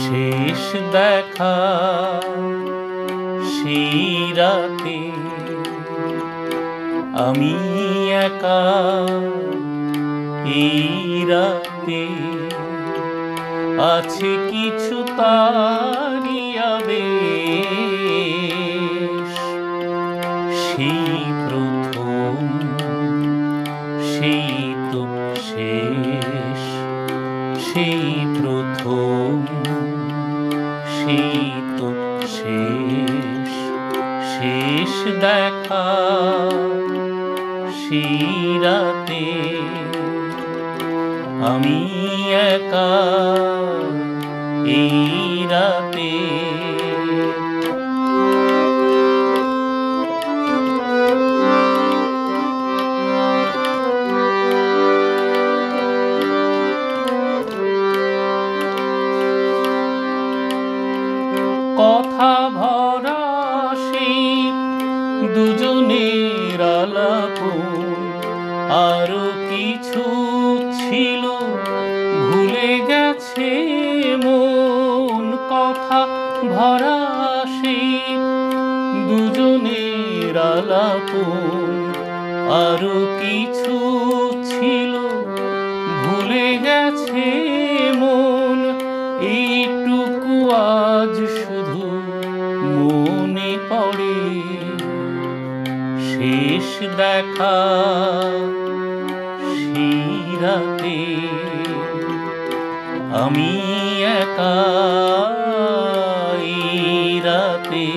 শেষ দেখা সেই রাতে আমি একা এই রাতে আছে কিছু তারই আবেশ। সেই প্রথম সেই তো শেষ, সেই প্রথম সেই তো শেষ। শেষ দেখা সেই রাতে আমি একা এই রাতে। কথা ভরা সেই দুজনের আলাপ, আরো কিছু ছিল ভুলে গেছে মন। কথা ভরা সেই দুজনের আলাপ, আরো কিছু ছিল ভুলে গেছে মন। এইটুকু আজ শুধু মনে পড়ে, শেষ দেখা সেই রাতে আমি একা এই রাতে।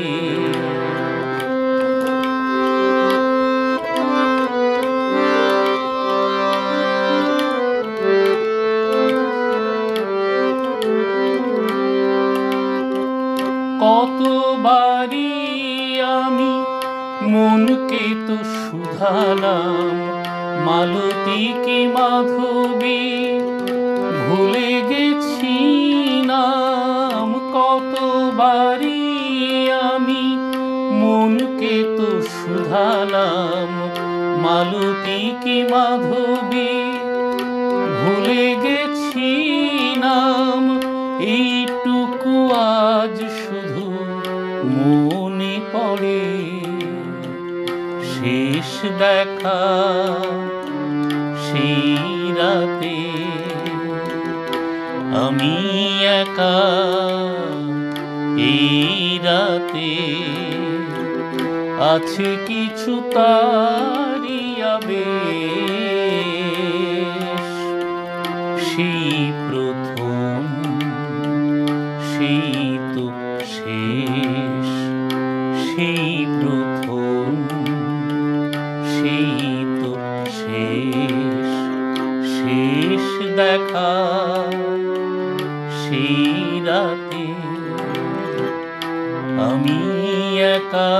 কতবারই আমি মনকে তো শুধালাম, মালতী কি মাধবী ভুলে গেছি নাম। কতবারই আমি মনকে তো শুধালাম, মালতী কি মাধবী ভুলে গেছি নাম। এইটুকু আজ শুধু মনে পড়ে, শেষ দেখা সেই রাতে আমি একা এই রাতে। আছে কিছু তারই আবেশ। সেই প্রথম সেই তো শেষ, সেই প্রথম সেই তো শেষ। শেষ দেখা সেই রাতে আমি একা।